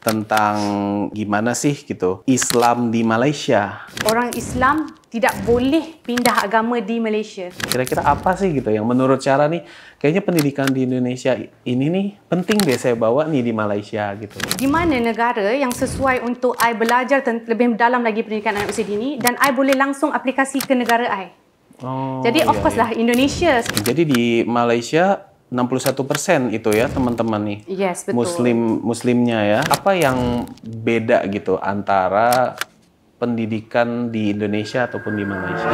tentang gimana sih gitu Islam di Malaysia. Orang Islam tidak boleh pindah agama di Malaysia. Kira-kira apa sih gitu yang menurut cara nih, kayaknya pendidikan di Indonesia ini nih penting deh saya bawa nih di Malaysia gitu. Di mana negara yang sesuai untuk I belajar lebih dalam lagi pendidikan anak usia dini dan I boleh langsung aplikasi ke negara I. Oh, Jadi of course lah Indonesia. Jadi di Malaysia 61% itu ya teman-teman nih. Yes, betul. Muslimnya ya. Apa yang beda gitu antara pendidikan di Indonesia ataupun di Malaysia?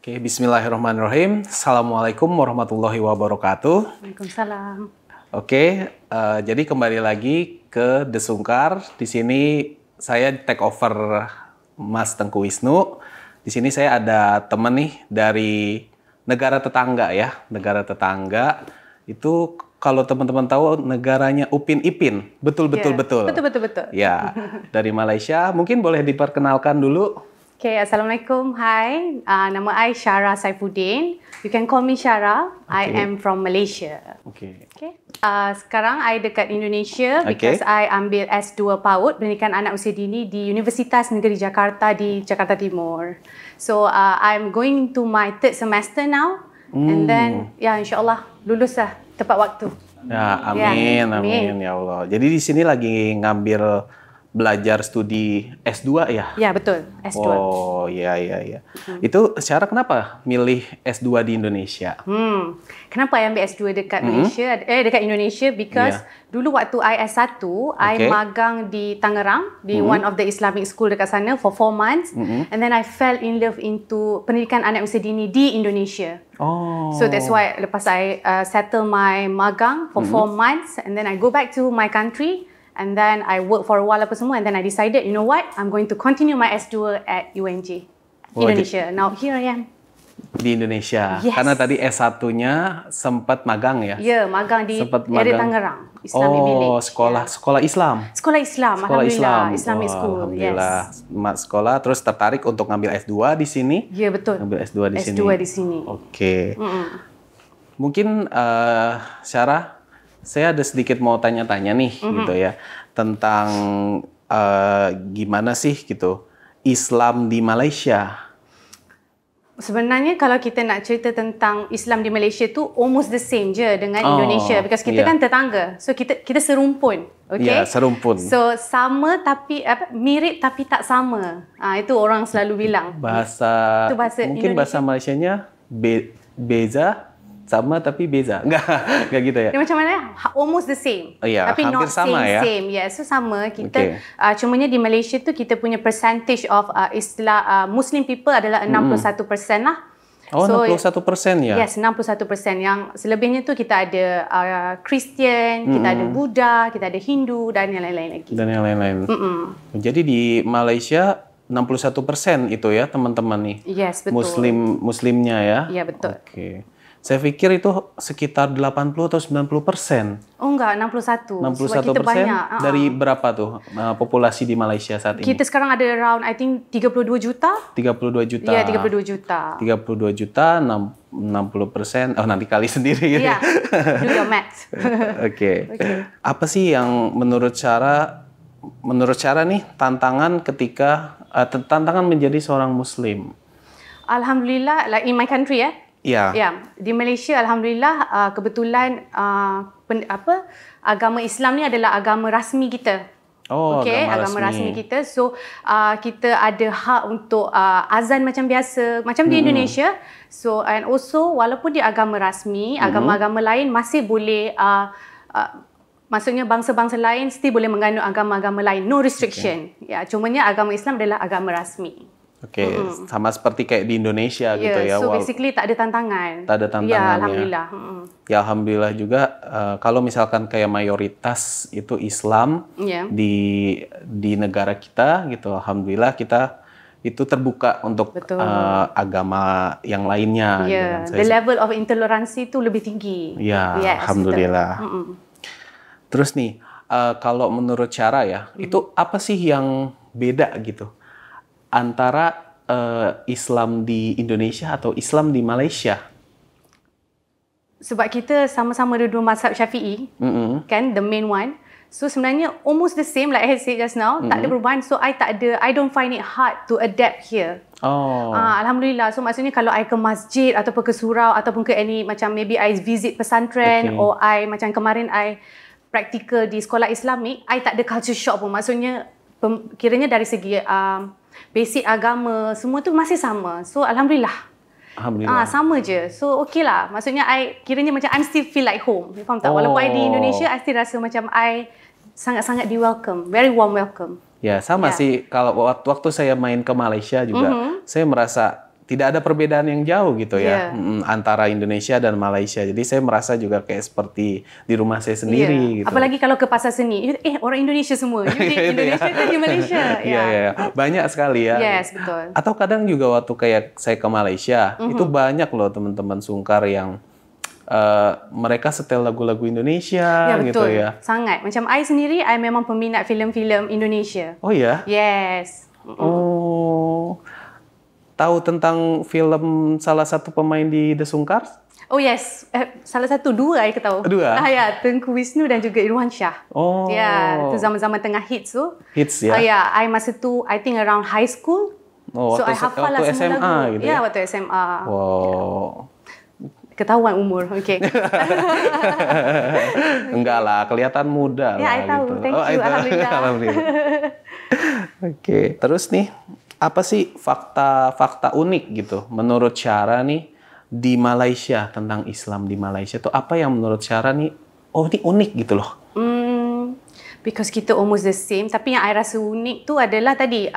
Oke, bismillahirrahmanirrahim. Assalamualaikum warahmatullahi wabarakatuh. Waalaikumsalam. Oke, jadi kembali lagi ke The Sungkar. Di sini saya take over Mas Tengku Wisnu. Di sini saya ada teman nih dari negara tetangga ya. Negara tetangga itu kalau teman-teman tahu negaranya Upin Ipin. Betul. Betul. Ya, dari Malaysia. Mungkin boleh diperkenalkan dulu. Okay, Assalamualaikum. Hi, nama I Syara Saifuddin. You can call me Syara. I am from Malaysia. Okay. Sekarang I dekat Indonesia because I ambil S2 PAUD Pendidikan Anak Usia Dini di Universitas Negeri Jakarta di Jakarta Timur. So I'm going to my third semester now, and then insyaAllah lulus lah tepat waktu. Ya, amin ya Allah. Jadi di sini lagi ngambil belajar studi S2 ya? Ya, betul. S2. Oh, iya. Itu Syara kenapa milih S2 di Indonesia? Kenapa I ambil S2 dekat Malaysia? Dekat Indonesia because dulu waktu I S1, I magang di Tangerang di one of the Islamic school dekat sana for 4 months, and then I fell in love into pendidikan anak usia dini di Indonesia. Oh. So that's why lepas I settle my magang for 4 months, and then I go back to my country. And then I work for a while apa semua, and then I decided, you know what, I'm going to continue my S2 at UNJ, Indonesia. Now here I am. Di Indonesia. Yes. Karena tadi S1-nya sempat magang ya? Ya, magang di area Tangerang, Islamic Village. Sekolah Islam. Sekolah Islam, alhamdulillah, Islamic school. Alhamdulillah. Sekolah terus tertarik untuk ngambil S2 di sini? Ya, betul. Ngambil S2 di sini. S2 di sini. Oke. Mungkin Syara, saya ada sedikit mau tanya-tanya nih gitu ya tentang gimana sih gitu Islam di Malaysia. Sebenarnya kalau kita nak cerita tentang Islam di Malaysia tu almost the same je dengan Indonesia because kita kan tetangga. So kita serumpun. Okay? Ya, serumpun. So sama tapi mirip tapi tak sama. Itu orang selalu bilang. Bahasa mungkin Indonesia. bahasa Malaysianya beza sama tapi beza. Enggak gitu ya. Dia macam mana? Almost the same. Oh, iya, tapi hampir not sama ya. same. Yeah, so sama. Kita cumanya di Malaysia tu kita punya percentage of Muslim people adalah 61% lah. Oh, so, 61% ya? Yes, 61%. Yang selebihnya tu kita ada Kristian, kita ada Buddha, kita ada Hindu dan yang lain-lain lagi. Dan yang lain-lain. Jadi di Malaysia 61% itu ya teman-teman nih. Yes, betul. Muslimnya ya? Iya, betul. Oke. Saya pikir itu sekitar 80 atau 90%. Oh enggak, 61. 61% kita banyak. Dari berapa tuh populasi di Malaysia saat ini? Kita sekarang ada around I think 32 juta. 32 juta. Ya, 32 juta. 32 juta, 60%. Oh, nanti kali sendiri gitu. Iya, do your math. Oke. Apa sih yang menurut Syara nih tantangan ketika tantangan menjadi seorang Muslim? Alhamdulillah, like in my country Ya. Di Malaysia alhamdulillah kebetulan agama Islam ni adalah agama rasmi kita. Oh, agama rasmi kita. So kita ada hak untuk azan macam biasa, macam di Indonesia. So and also walaupun dia agama rasmi, agama-agama lain masih boleh maksudnya bangsa-bangsa lain still boleh mengandung agama-agama lain, no restriction. Ya, cumanya agama Islam adalah agama rasmi. Oke, sama seperti kayak di Indonesia gitu ya. So basically tak ada tantangan. Tak ada tantangan ya. Alhamdulillah. Ya alhamdulillah juga kalau misalkan kayak mayoritas itu Islam di negara kita gitu, alhamdulillah kita itu terbuka untuk agama yang lainnya. The level of intoleransi itu lebih tinggi. Ya, alhamdulillah. Terus nih, kalau menurut Syara ya, itu apa sih yang beda gitu antara Islam di Indonesia atau Islam di Malaysia? Sebab kita sama-sama dua mazhab Syafi'i, kan, the main one. So sebenarnya almost the same like I said just now, tak ada perubahan. So I don't find it hard to adapt here. Alhamdulillah. So maksudnya kalau I ke masjid ataupun ke surau ataupun ke any macam maybe I visit pesantren, or I macam kemarin I praktikal di sekolah Islamik, I tak ada culture shock pun. Maksudnya kiranya dari segi basic agama semua tu masih sama. So alhamdulillah. Sama je. So okay lah. Maksudnya I kiranya macam I'm still feel like home. You faham tak? Walaupun I di Indonesia, I still rasa macam I sangat-sangat di welcome. Very warm welcome. Ya, sama sih. Kalau waktu saya main ke Malaysia juga, saya merasa tidak ada perbedaan yang jauh gitu ya, antara Indonesia dan Malaysia. Jadi saya merasa juga kayak seperti di rumah saya sendiri gitu. Apalagi kalau ke pasar seni, orang Indonesia semua. You di Indonesia kan di Malaysia. Iya. Banyak sekali ya. Yes, betul. Atau kadang juga waktu kayak saya ke Malaysia, itu banyak loh teman-teman sungkar yang mereka setel lagu-lagu Indonesia gitu ya. Sangat. Macam I sendiri, I memang peminat filem-filem Indonesia. Oh ya? Yes. Tahu tentang film salah satu pemain di The Sungkar? Oh yes, salah satu, dua I tahu. Dua? Ya, Tengku Wisnu dan juga Irwan Shah. Ya, itu zaman-zaman tengah hits tu. Hits ya? Ya, I masa tu I think around high school. So I hafal lah semua SMA lagu. gitu ya? Waktu SMA. Wow. Ketahuan umur, okay. Enggak lah, kelihatan muda lah. I tahu. Gitu. Thank you, alhamdulillah. Oke, terus nih, apa sih fakta unik gitu menurut Syara nih di Malaysia tentang Islam di Malaysia tuh, apa yang menurut Syara nih, oh ini unik gitu loh? Because kita almost the same, tapi yang I rasa unik tu adalah tadi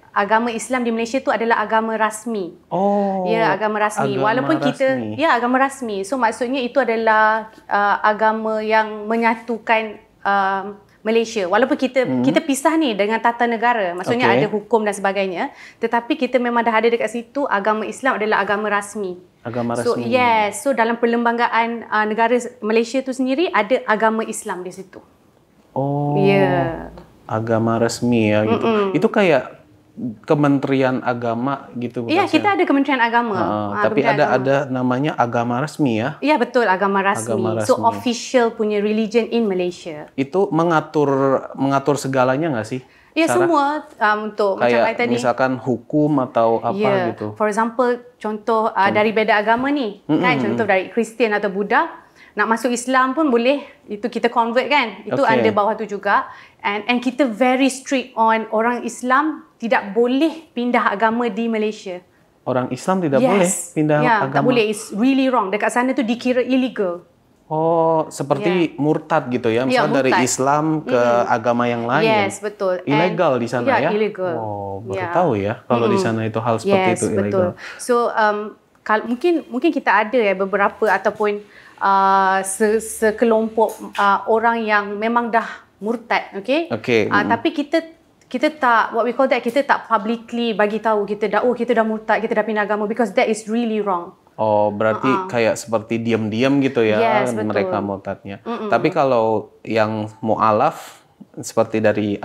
agama Islam di Malaysia tu adalah agama rasmi. Ya, agama rasmi. Walaupun kita agama rasmi. So maksudnya itu adalah agama yang menyatukan Malaysia. Walaupun kita pisah ni dengan tata negara, maksudnya ada hukum dan sebagainya, tetapi kita memang dah ada dekat situ, agama Islam adalah agama rasmi. Agama rasmi. So yes, so dalam perlembagaan negara Malaysia tu sendiri ada agama Islam di situ. Agama resmi ya gitu. Itu kayak Kementerian Agama gitu. Iya, kita ada Kementerian Agama. Tapi ada namanya agama resmi ya? Iya, betul, agama rasmi. So official punya religion in Malaysia. Itu mengatur segalanya nggak sih? Ya, semua untuk kayak macam tadi. Misalkan hukum atau apa gitu. For example, contoh dari beda agama ni, kan, contoh dari Kristian atau Buddha, nak masuk Islam pun boleh, itu kita convert kan, itu under bawah tu juga. And kita very strict on orang Islam tidak boleh pindah agama di Malaysia. Orang Islam tidak boleh pindah agama? Tak boleh, it's really wrong. Dekat sana tu dikira illegal. Seperti murtad gitu ya, misalnya dari Islam ke agama yang lain. Yes, betul. Ilegal di sana ya? Illegal. Baru tahu ya kalau di sana itu hal seperti itu ilegal. Betul. So mungkin kita ada ya beberapa ataupun sekelompok orang yang memang dah murtad, tapi kita tak, what we call that, kita tak publicly bagi tahu kita dah murtad, kita dah pindah agama, because that is really wrong. Berarti kayak seperti diam-diam gitu ya, mereka murtadnya. Tapi kalau yang mu'alaf seperti dari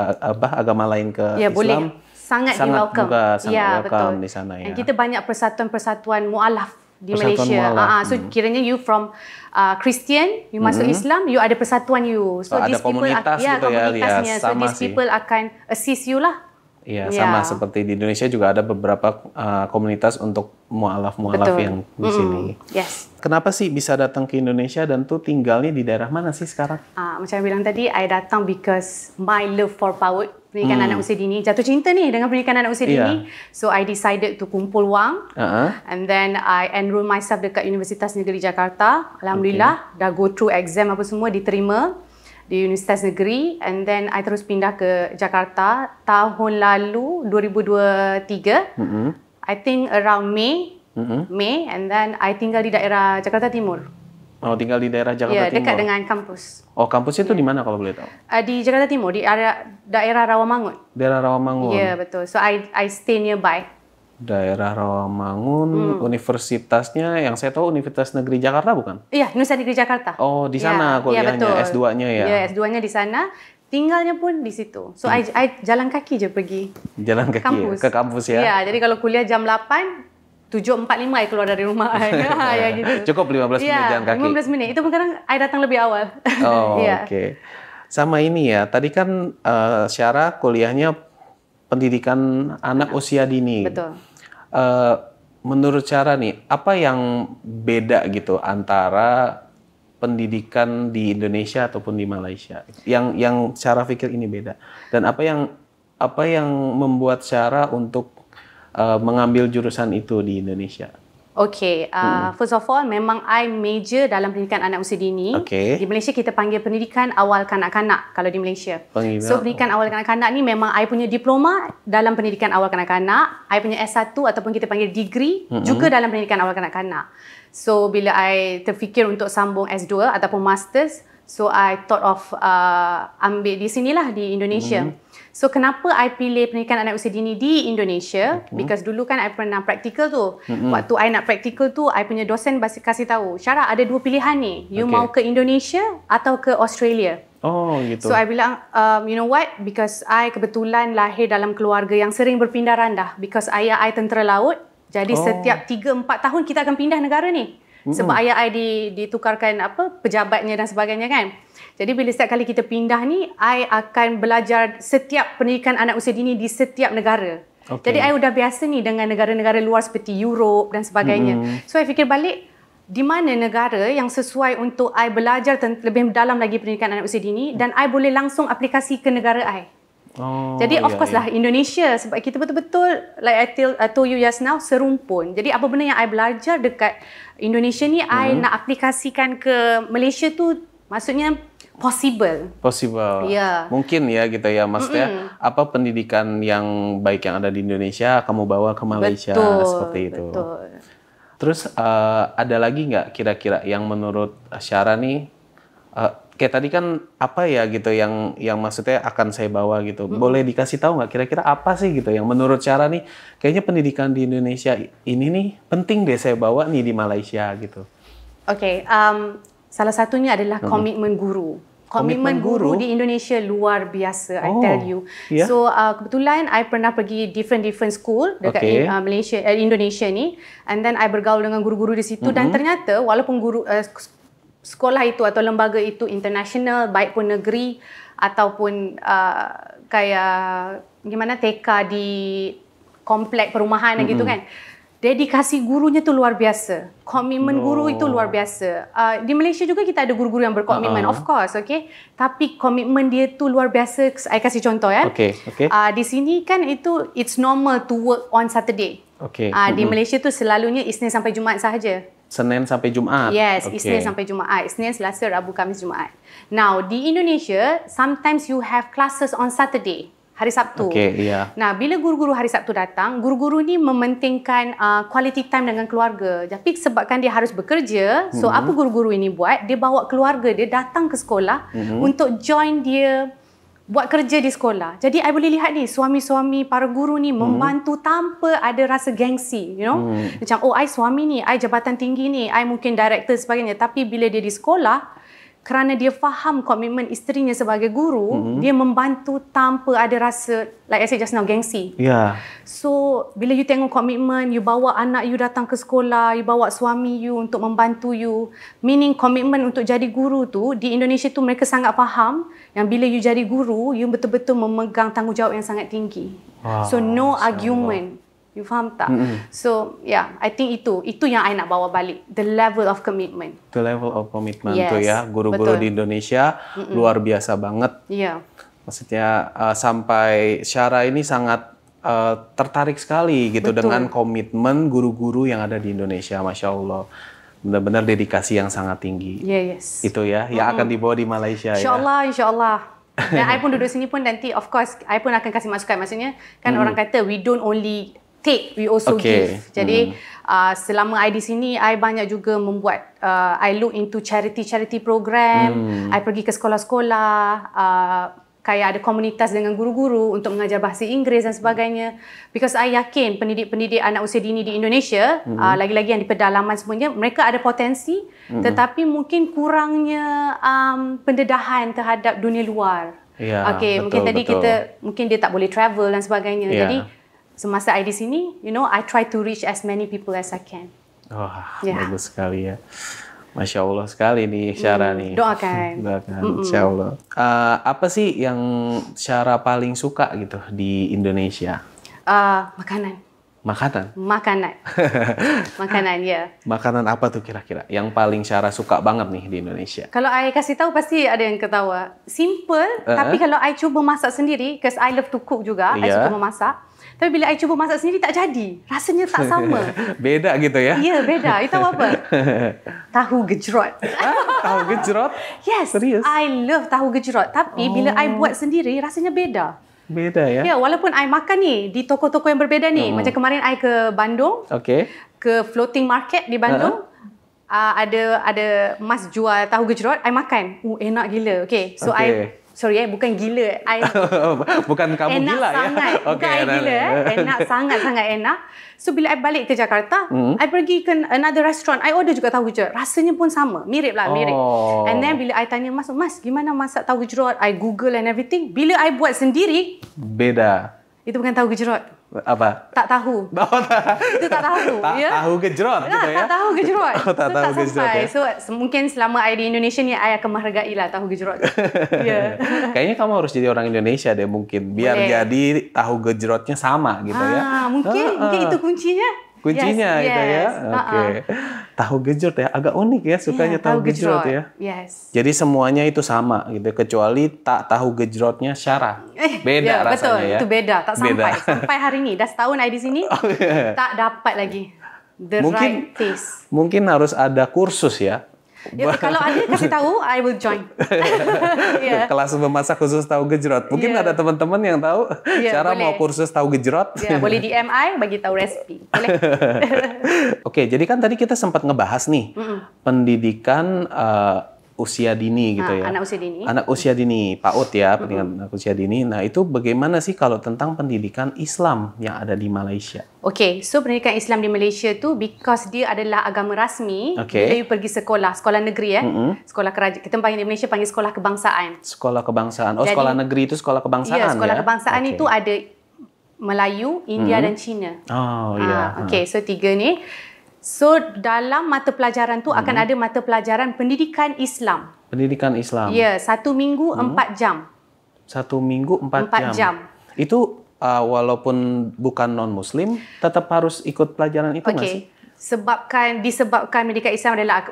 agama lain ke Islam, boleh. Sangat welcome. Sangat welcome di sana ya. Dan kita banyak persatuan-persatuan mu'alaf di Malaysia. So kiranya you from Christian, you masuk Islam, you ada persatuan you. So ada komunitas gitu komunitasnya. So these people akan assist you lah. Iya, sama seperti di Indonesia juga ada beberapa komunitas untuk mu'alaf yang di sini. Yes. Kenapa sih bisa datang ke Indonesia dan tuh tinggalnya di daerah mana sih sekarang? Macam yang bilang tadi, I datang because my love for PAUD, pendidikan anak usia dini, jatuh cinta ni dengan pendidikan anak usia dini. So I decided to kumpul wang, and then I enroll myself dekat Universitas Negeri Jakarta. Alhamdulillah, dah go through exam apa semua, diterima di Universitas Negeri, and then I terus pindah ke Jakarta tahun lalu 2023. I think around May, and then I tinggal di daerah Jakarta Timur. Tinggal di daerah Jakarta Timur. Dekat dengan kampus. Kampusnya itu di mana kalau boleh tahu? Di Jakarta Timur, di daerah Rawamangun. Daerah Rawamangun. Ya, betul. So I stay nearby. Daerah Rawamangun, universitasnya yang saya tahu Universitas Negeri Jakarta bukan? Iya, Universitas Negeri Jakarta. Di sana kuliahnya, S2-nya ya? Iya, S2-nya di sana, tinggalnya pun di situ. So I jalan kaki je pergi. Jalan kaki ke kampus ya? Iya, jadi kalau kuliah jam 8, 7.45 I keluar dari rumah I. Ya gitu. Cukup 15 menit jalan kaki. 15 minit. Itu pun kadang I datang lebih awal. Oh, oke. Sama ini ya, tadi kan Syara kuliahnya pendidikan anak usia dini. Betul. Menurut Syara nih, apa yang beda gitu antara pendidikan di Indonesia ataupun di Malaysia? Yang Syara pikir ini beda. Dan apa yang membuat Syara untuk mengambil jurusan itu di Indonesia? Okay, first of all, memang I major dalam pendidikan anak usia dini. Okay. Di Malaysia kita panggil pendidikan awal kanak-kanak kalau di Malaysia. So pendidikan awal kanak-kanak ni memang I punya diploma dalam pendidikan awal kanak-kanak. I punya S1 ataupun kita panggil degree juga dalam pendidikan awal kanak-kanak. So bila I terfikir untuk sambung S2 ataupun masters, so I thought of ambil di sinilah di Indonesia. So kenapa I pilih pendidikan anak usia dini di Indonesia? Because dulu kan I pernah praktikal tu. Waktu I nak praktikal tu, I punya dosen kasih tahu, Syara ada dua pilihan ni. You mau ke Indonesia atau ke Australia. Oh gitu. So I bilang, you know what? Because I kebetulan lahir dalam keluarga yang sering berpindah randah. Because ayah I tentera laut. Jadi setiap 3-4 tahun kita akan pindah negara ni. Sebab ayah I ditukarkan pejabatnya dan sebagainya kan. Jadi bila setiap kali kita pindah ni, I akan belajar setiap pendidikan anak usia dini di setiap negara. Jadi I dah biasa ni dengan negara-negara luar seperti Europe dan sebagainya. So I fikir balik, di mana negara yang sesuai untuk I belajar lebih dalam lagi pendidikan anak usia dini dan I boleh langsung aplikasi ke negara I. Jadi of course lah Indonesia, sebab kita betul-betul like I told you just now, serumpun. Jadi apa benda yang I belajar dekat Indonesia ni I nak aplikasikan ke Malaysia tu, maksudnya possible. Ya. Mungkin ya gitu ya, maksudnya apa pendidikan yang baik yang ada di Indonesia kamu bawa ke Malaysia, seperti itu. Terus ada lagi nggak kira-kira yang menurut Syara nih kayak tadi kan apa ya gitu yang maksudnya akan saya bawa gitu. Boleh dikasih tahu nggak kira-kira apa sih gitu yang menurut Syara nih kayaknya pendidikan di Indonesia ini nih penting deh saya bawa nih di Malaysia gitu. Salah satunya adalah komitmen guru. Komitmen guru di Indonesia luar biasa, I tell you. Yeah. So kebetulan I pernah pergi different school dekat Malaysia, Indonesia ni, and then I bergaul dengan guru-guru di situ dan ternyata walaupun guru sekolah itu atau lembaga itu international, baik pun negeri ataupun kayak gimana TK di komplek perumahan gitu kan. Dedikasi gurunya tu luar biasa. Komitmen guru itu luar biasa. Di Malaysia juga kita ada guru-guru yang berkomitmen, of course, okay. Tapi komitmen dia tu luar biasa. Saya kasih contoh ya. Di sini kan itu it's normal to work on Saturday. Di Malaysia tu selalunya Isnin sampai Jumaat sahaja. Senin sampai Jumaat? Yes, Isnin sampai Jumaat. Isnin, Selasa, Rabu, Khamis, Jumaat. Now, di Indonesia, sometimes you have classes on Saturday. Hari Sabtu. Nah, bila guru-guru hari Sabtu datang, guru-guru ni mementingkan quality time dengan keluarga. Tapi sebabkan dia harus bekerja, so apa guru-guru ini buat? Dia bawa keluarga dia datang ke sekolah untuk join dia buat kerja di sekolah. Jadi, I boleh lihat ni, suami-suami para guru ni membantu tanpa ada rasa gengsi, you know. Macam, I suami ni, I jabatan tinggi ni, I mungkin director sebagainya. Tapi bila dia di sekolah, kerana dia faham komitmen isterinya sebagai guru, dia membantu tanpa ada rasa, like I said just now, gengsi. So, bila you tengok komitmen, you bawa anak you datang ke sekolah, you bawa suami you untuk membantu you, meaning komitmen untuk jadi guru tu, di Indonesia tu mereka sangat faham yang bila you jadi guru, you betul-betul memegang tanggungjawab yang sangat tinggi. So, no argument. You faham tak? So, I think itu yang I nak bawa balik. The level of commitment. The level of commitment tu ya. Guru-guru di Indonesia luar biasa banget. Maksudnya sampai Syara ini sangat tertarik sekali gitu dengan komitmen guru-guru yang ada di Indonesia. Masya Allah. Benar-benar dedikasi yang sangat tinggi. Itu ya, yang akan dibawa di Malaysia. InsyaAllah. Dan I pun duduk sini pun nanti, of course, I pun akan kasih masukan. Maksudnya, kan orang kata, we don't only take, we also give. Jadi selama I di sini, I banyak juga membuat, I look into charity program, I pergi ke sekolah-sekolah, kayak ada komunitas dengan guru-guru untuk mengajar bahasa Inggeris dan sebagainya. Because I yakin pendidik-pendidik anak usia dini di Indonesia, lagi-lagi yang di pedalaman semuanya, mereka ada potensi, tetapi mungkin kurangnya pendedahan terhadap dunia luar. Mungkin tadi mungkin dia tak boleh travel dan sebagainya. Jadi semasa I di sini, I try to reach as many people as I can. Wah, Ya. bagus sekali ya. Masya Allah sekali nih Syara nih. Doakan. Doakan, Insya Allah. Apa sih yang Syara paling suka gitu di Indonesia? Makanan. Makanan? Makanan, ya. Makanan apa tuh kira-kira yang paling Syara suka banget nih di Indonesia? Kalau I kasih tahu pasti ada yang ketawa. Simple, tapi kalau I cuba masak sendiri, because I love to cook juga, I Yeah. suka memasak. Tapi bila I cuba masak sendiri tak jadi. Rasanya tak sama. Beda gitu ya? Ya, beda. You tahu apa? Tahu gejrot. Tahu gejrot? Yes, Serius? I love tahu gejrot. Tapi bila I buat sendiri, rasanya beda. Beda ya? Ya, walaupun I makan ni di toko-toko yang berbeza ni. Macam kemarin I ke Bandung, Oke. ke floating market di Bandung. Ada mas jual tahu gejrot, I makan. Enak gila. Okay, so Okay. bukan gila. Bukan kamu enak gila sangat. ya? Bukan I gila. Enak sangat-sangat enak. So bila I balik ke Jakarta, I pergi ke another restaurant. I order juga tahu gejrot. Rasanya pun sama. Mirip lah, mirip. Oh. And then bila I tanya mas, gimana masak tahu gejrot? I Google and everything. Bila I buat sendiri, Beda. itu bukan tahu gejrot. Apa? Tak tahu. Itu tak tahu. Ya? Tahu gejrot gitu ya? Tak tahu gejrot. Oh, tak tahu gejrot ya? So mungkin selama I di Indonesia ni, I akan menghargai lah tahu gejrot. Ya. Kayaknya kamu harus jadi orang Indonesia deh mungkin. Biar Boleh. jadi tahu gejrotnya sama gitu ya. Mungkin itu kuncinya. Kuncinya Yes, gitu ya? yes. Oke. Tahu gejrot ya? Agak unik ya sukanya tahu gejrot ya? Yes. Jadi semuanya itu sama gitu. Kecuali tak tahu gejrotnya Syara. Beda ya, rasanya betul. ya? Itu beda. Tak Beda. sampai hari ni. Dah setahun I di sini. Tak dapat lagi. The right taste. Mungkin harus ada kursus ya? Ya, kalau ada kasih tahu, I will join. Ya. Kelas memasak khusus tahu gejrot. Mungkin Yeah. ada teman-teman yang tahu cara boleh. mau kursus tahu gejrot. Ya, boleh DM I bagi tahu resipi. Boleh. Oke, jadi kan tadi kita sempat ngebahas nih pendidikan usia dini gitu ya. Anak usia dini. Anak usia dini, PAUD ya, pendidikan anak usia dini. Nah, itu bagaimana sih kalau tentang pendidikan Islam yang ada di Malaysia? Okay, so pendidikan Islam di Malaysia tu because dia adalah agama rasmi, Okay. bila you pergi sekolah negeri sekolah kerajaan, kita panggil di Malaysia panggil sekolah kebangsaan. Sekolah kebangsaan. Oh, Jadi- sekolah negeri itu sekolah kebangsaan ya? Ya, sekolah kebangsaan Oke. itu ada Melayu, India dan Cina. Oh, iya. Okay, so tiga ni. So dalam mata pelajaran tu akan ada mata pelajaran pendidikan Islam. Pendidikan Islam. Ya, 1 minggu 4 jam. 1 minggu 4 4 jam. Itu walaupun bukan non-muslim, tetap harus ikut pelajaran itu nggak sih? Okey. Disebabkan pendidikan Islam adalah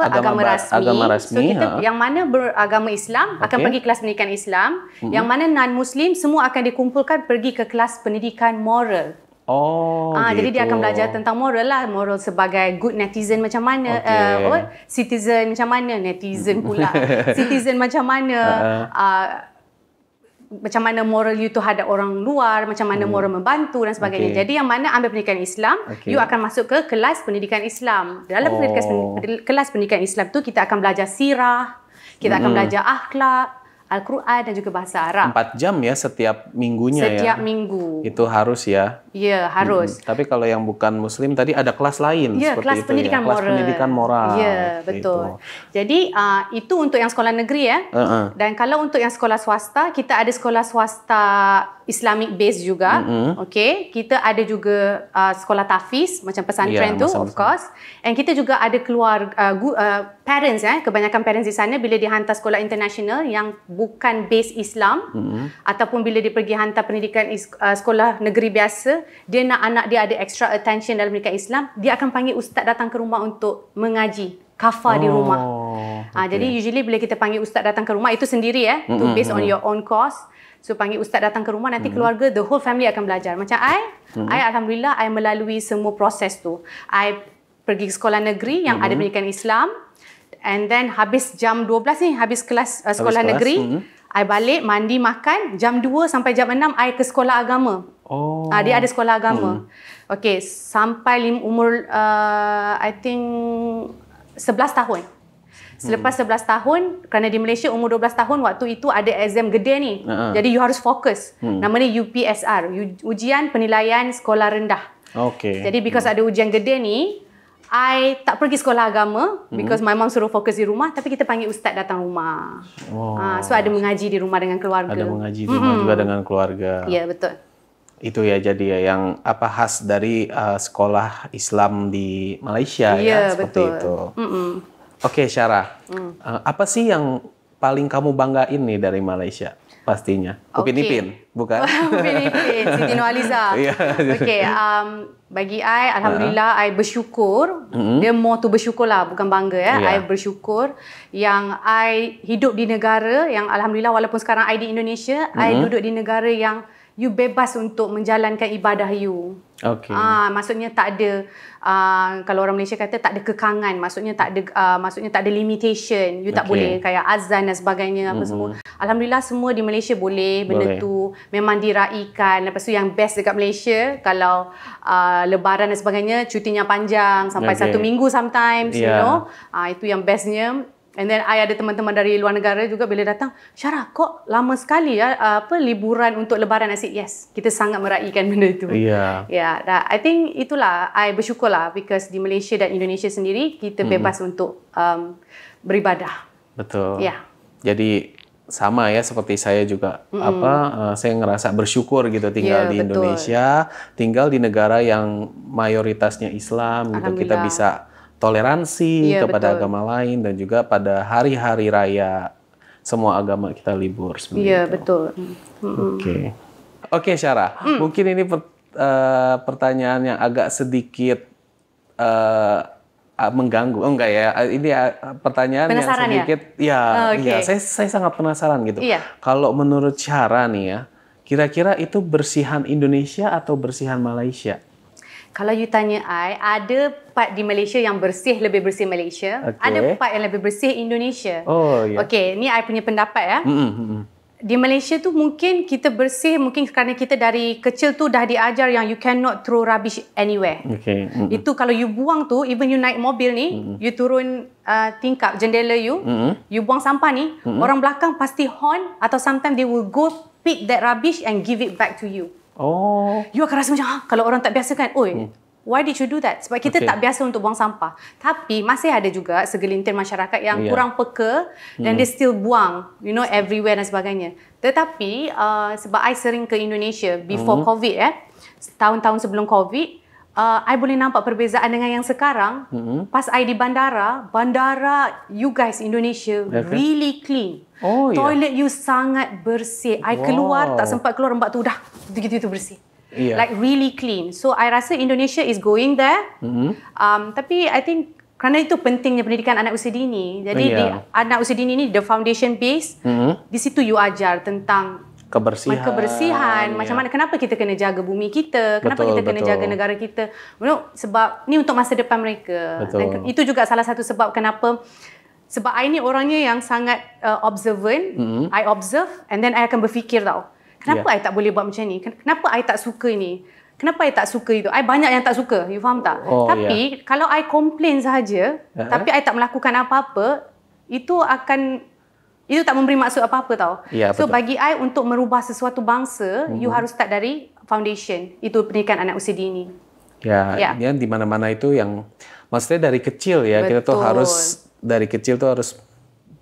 agama rasmi. agama rasmi, So kita yang mana beragama Islam akan Okey. pergi kelas pendidikan Islam, yang mana non-muslim semua akan dikumpulkan pergi ke kelas pendidikan moral. Oh, Jadi dia gitu. akan belajar tentang moral lah, moral sebagai good netizen macam mana, Okey. citizen macam mana, netizen pula. Citizen macam mana, macam mana moral you tu hadap orang luar, macam mana moral membantu dan sebagainya. Okey. Jadi yang mana ambil pendidikan Islam, Okey. you akan masuk ke kelas pendidikan Islam. Dalam kelas pendidikan Islam tu kita akan belajar sirah, kita akan belajar akhlak, Al-Quran dan juga bahasa Arab. 4 jam ya setiap minggunya Setiap ya. minggu. Itu harus ya. Ya, harus. Tapi kalau yang bukan muslim tadi ada kelas lain Ya, seperti kelas itu pendidikan ya. moral. Kelas pendidikan moral. Ya, seperti betul. itu. Jadi itu untuk yang sekolah negeri ya. Dan kalau untuk yang sekolah swasta, kita ada sekolah swasta Islamic base juga. Okey, kita ada juga sekolah tahfiz macam pesantren Ya, tu masa-masa. of course. And kita juga ada parents kebanyakan parents di sana bila dihantar sekolah international yang bukan base Islam ataupun bila dia pergi hantar pendidikan sekolah negeri biasa, dia nak anak dia ada extra attention dalam pendidikan Islam, dia akan panggil ustaz datang ke rumah untuk mengaji kafar di rumah. Okay. Jadi usually bila kita panggil ustaz datang ke rumah itu sendiri to based on your own course. So panggil ustaz datang ke rumah, nanti keluarga, the whole family akan belajar. Macam I alhamdulillah I melalui semua proses tu. I pergi ke sekolah negeri yang ada pendidikan Islam, and then habis jam 12 ni, habis kelas sekolah kelas, negeri, I balik mandi makan, jam 2 sampai jam 6 I ke sekolah agama. Oh. Dia ada sekolah agama. Okey, sampai umur I think 11 tahun. Selepas 11 tahun, kerana di Malaysia umur 12 tahun, waktu itu ada exam gede ni. Jadi you harus fokus. Namanya UPSR, Ujian Penilaian Sekolah Rendah. Okey. Jadi because ada ujian gede ni, I tak pergi sekolah agama because my mom suruh fokus di rumah, tapi kita panggil ustaz datang rumah. So ada mengaji di rumah dengan keluarga. Ada mengaji di rumah juga dengan keluarga. Ya, betul. Itu ya jadi ya yang apa khas dari sekolah Islam di Malaysia ya seperti betul. itu. Oke, Syara. Apa sih yang paling kamu banggain nih dari Malaysia? Pastinya. Upin Ipin, bukan? Upin Ipin, Siti Nurhaliza. Iya. Okay, bagi I, Alhamdulillah, I bersyukur. Dia more to bersyukur lah, bukan bangga ya. I bersyukur yang I hidup di negara yang Alhamdulillah walaupun sekarang I di Indonesia, I duduk di negara yang you bebas untuk menjalankan ibadah you. Okay. Maksudnya tak ada kalau orang Malaysia kata tak ada kekangan, maksudnya tak ada limitation. You tak boleh kayak azan dan sebagainya apa semua. Alhamdulillah semua di Malaysia boleh benda tu memang diraikan. Lepas tu yang best dekat Malaysia kalau lebaran dan sebagainya cutinya panjang sampai 1 minggu sometimes, you know. Itu yang bestnya. And then I ada teman-teman dari luar negara juga bila datang, Syara, kok lama sekali ya liburan untuk lebaran. I said, yes, kita sangat meraikan benda itu. I think itulah I bersyukur lah because di Malaysia dan Indonesia sendiri kita bebas untuk beribadah. Betul. Jadi sama ya seperti saya juga saya ngerasa bersyukur gitu tinggal di Indonesia, tinggal di negara yang mayoritasnya Islam gitu. Kita bisa toleransi kepada agama lain dan juga pada hari-hari raya semua agama kita libur seperti itu. Betul. Oke, Syara. Mungkin ini pertanyaan yang agak sedikit mengganggu. Enggak ya. Ini pertanyaan penasaran yang sedikit saya sangat penasaran gitu. Kalau menurut Syara nih ya, kira-kira itu bersihan Indonesia atau bersihan Malaysia? Kalau you tanya I, ada part di Malaysia yang bersih, lebih bersih Malaysia. Ada part yang lebih bersih Indonesia. Okay, ni I punya pendapat ya. Di Malaysia tu mungkin kita bersih, mungkin kerana kita dari kecil tu dah diajar yang you cannot throw rubbish anywhere. Itu kalau you buang tu, even you naik mobil ni, you turun tingkap jendela you, you buang sampah ni, orang belakang pasti horn atau sometimes they will go pick that rubbish and give it back to you. You akan rasa macam, kalau orang tak biasa kan, why did you do that? Sebab kita tak biasa untuk buang sampah. Tapi masih ada juga segelintir masyarakat yang kurang peka dan dia still buang, you know, everywhere dan sebagainya. Tetapi sebab I sering ke Indonesia before COVID tahun-tahun sebelum COVID, I boleh nampak perbezaan dengan yang sekarang. Pas I di bandara you guys Indonesia really clean. Toilet you sangat bersih. I keluar tak sempat keluar, rembat tu dah gitu bersih. Like really clean. So I rasa Indonesia is going there. Tapi I think kerana itu pentingnya pendidikan anak usia dini. Jadi di anak usia dini ni the foundation base. Di situ you ajar tentang kebersihan, macam mana, kenapa kita kena jaga bumi kita, kenapa kita kena jaga negara kita. Sebab ni untuk masa depan mereka. Dan itu juga salah satu sebab kenapa. Sebab I ni orangnya yang sangat observant. I observe and then I akan berfikir tau. Kenapa I tak boleh buat macam ni? Kenapa I tak suka ni? Kenapa I tak suka itu? I banyak yang tak suka. You faham tak? Tapi kalau I complain sahaja, tapi I tak melakukan apa-apa, itu tak memberi maksud apa-apa tau. So bagi I untuk merubah sesuatu bangsa, you harus start dari foundation. Itu pendidikan anak usia dini. Dia di mana-mana itu yang maksudnya dari kecil ya. Kita tuh harus dari kecil tuh harus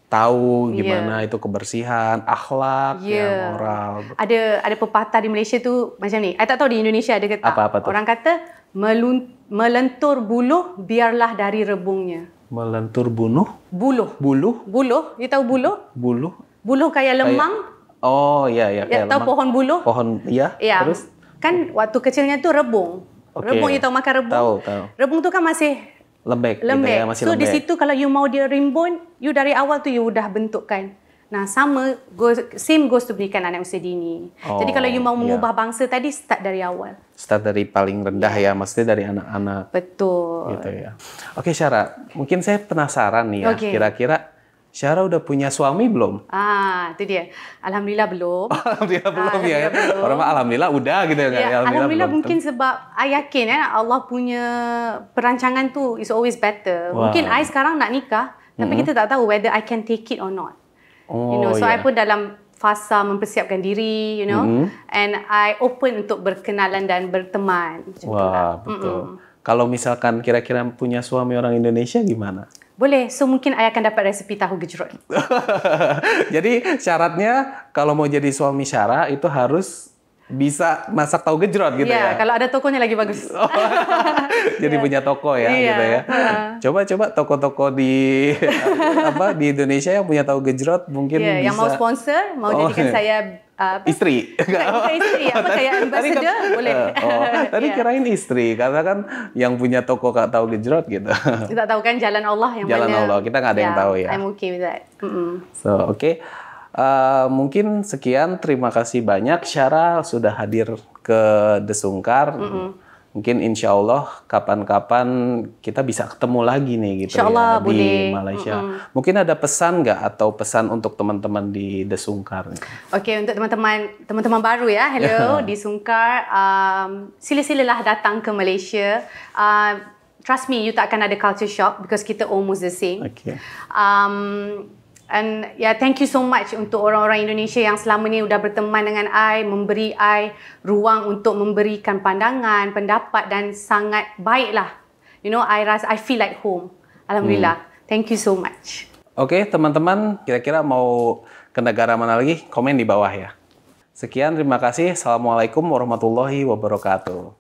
tahu gimana itu kebersihan, akhlak, moral. Ada pepatah di Malaysia tu macam ni. I tak tahu di Indonesia ada ke tak. Apa tu? Orang kata melentur buluh biarlah dari rebungnya. Melentur buluh? Buluh. You tahu buluh? Buluh kayak lemang. Kayak tahu pohon buluh? Terus kan waktu kecilnya tu rebung. Rebung, you tahu makan rebung? Tahu. Rebung tu kan masih lembek. Gitu ya, masih so lembek. Di situ kalau you mau dia rimbun, you dari awal tu you dah bentukkan. Nah, same goes to pendidikan anak usia dini. Jadi kalau you mau mengubah bangsa tadi, start dari awal. Start dari paling rendah ya, maksudnya dari anak-anak. Betul. Gitu ya. Oke, Syara, mungkin saya penasaran nih ya, kira-kira Syara udah punya suami belum? Itu dia. Alhamdulillah belum. Alhamdulillah belum ya. Orang alhamdulillah udah gitu ya. Alhamdulillah mungkin sebab I yakin Allah punya perancangan tu is always better. Mungkin I sekarang nak nikah, tapi kita tak tahu whether I can take it or not. So I pun dalam fasa mempersiapkan diri, and I open untuk berkenalan dan berteman. Betul. Kalau misalkan kira-kira punya suami orang Indonesia gimana? Boleh. So mungkin I akan dapat resepi tahu gejrot. Jadi syaratnya kalau mau jadi suami Syara itu harus bisa masak tahu gejrot gitu ya. Kalau ada tokonya lagi bagus. Jadi punya toko ya gitu ya. Coba toko-toko di di Indonesia yang punya tahu gejrot mungkin bisa. Yang mau sponsor, mau jadikan saya istri. Bukan istri, kayak ambassador boleh. Tadi kirain istri, karena kan yang punya toko tahu gejrot gitu. Kita tahu kan jalan Allah yang jalan mana. Allah, kita nggak ada yang tahu ya. I'm okay with that. So, oke. Mungkin sekian, terima kasih banyak Syara sudah hadir ke The Sungkar. Mungkin insya Allah kapan-kapan kita bisa ketemu lagi nih gitu ya di Malaysia. Mungkin ada pesan nggak atau pesan untuk teman-teman di The Sungkar? Oke, untuk teman-teman baru ya, hello di Sungkar, sila-silalah datang ke Malaysia. Trust me, you tak akan ada culture shock because kita almost the same. Okay. And thank you so much untuk orang-orang Indonesia yang selama ni udah berteman dengan I, memberi I ruang untuk memberikan pandangan, pendapat dan sangat baiklah. You know, I feel like home. Alhamdulillah. Thank you so much. Oke, teman-teman, kira-kira mau ke negara mana lagi? Komen di bawah ya. Sekian, terima kasih. Assalamualaikum warahmatullahi wabarakatuh.